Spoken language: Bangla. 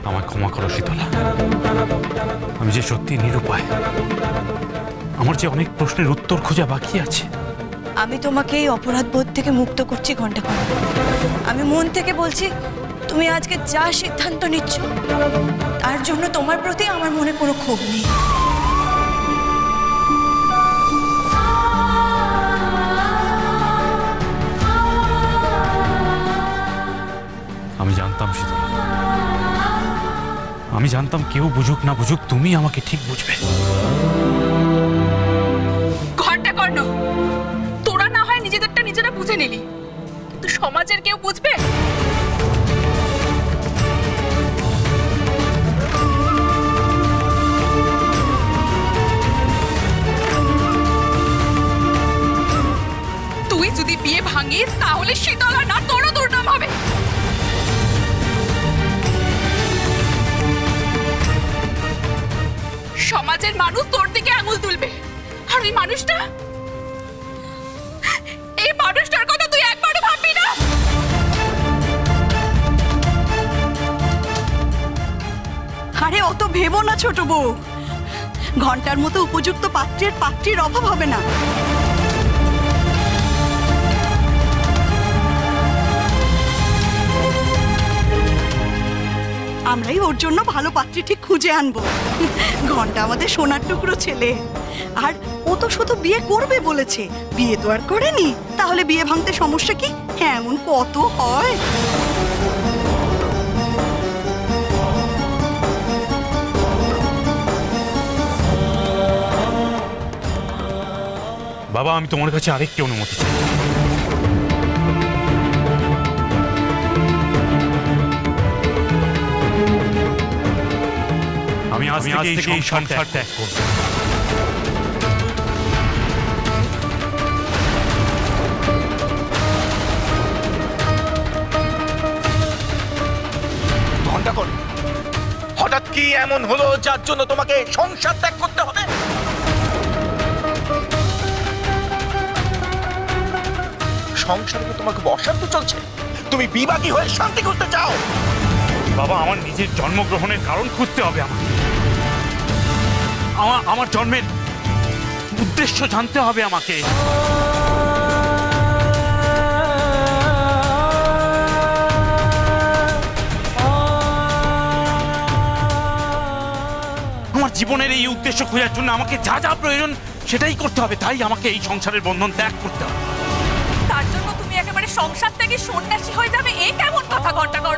আমায় ক্ষমা করো শীতলা, আমি যে সত্যি নিরুপায়। আমার যে অনেক প্রশ্নের উত্তর খোঁজা বাকি আছে। আমি তোমাকে এই অপরাধ বোধ থেকে মুক্ত করছি ঘণ্টাকর। আমি মন থেকে বলছি, তুমি আজকে যা সিদ্ধান্ত নিচ্ছ তার জন্য তোমার প্রতি আমার মনে কোনো ক্ষোভ নেই। আমি জানতাম শীতলা, আমি জানতাম কেউ বুঝুক না বুঝুক তুমি আমাকে ঠিক বুঝবে। ঘণ্টাকর, তোরা না হয় নিজেদেরটা নিজেরা বুঝে নিলি, কিন্তু সমাজের কেউ বুঝবে? তুই যদি বিয়ে ভাঙিস তাহলে শীতলা না তোরও দুর্নাম হবে। সমাজের মানুষ তোর দিকে আঙুল তুলবে, আর ওই মানুষটা, এই মানুষটার কথা তুই একবারও ভাববি না? আরে অত ভেবো না ছোট বউ, ঘন্টার মতো উপযুক্ত পাত্রীর অভাব হবে না। আমরাই ওর জন্য ভালো পাত্রী ঠিক খুঁজে আনবো। ঘন্টা আমাদের সোনার টুকরো ছেলে, আর ও তো শুধু বিয়ে করবে বলেছে, বিয়ে তো আর করেনি। তাহলে বিয়ে ভাঙতে সমস্যা কি? হ্যাঁ, এমন কত হয়। বাবা, আমি তোমার কাছে আরেকটি অনুমতি চাই। আমি আজ থেকে এই সংসার ত্যাগ করব। ঘণ্টাকর, হঠাৎ কি এমন হলো যার জন্য তোমাকে সংসার ত্যাগ করতে হবে? সংসারে তোমাকে অশান্তি চলছে, তুমি বিবাদী হয়ে শান্তি করতে চাও। বাবা, আমার নিজের জন্মগ্রহণের কারণ খুঁজতে হবে। আমার জন্মের উদ্দেশ্য জানতে হবে আমাকে। আমার জীবনের এই উদ্দেশ্য খোঁজার জন্য আমাকে যা যা প্রয়োজন সেটাই করতে হবে। তাই আমাকে এই সংসারের বন্ধন ত্যাগ করতে হবে। তার জন্য তুমি একেবারে সংসার থেকে সন্ন্যাসী হয়ে যাবে, এই কেমন কথা ঘণ্টাকর?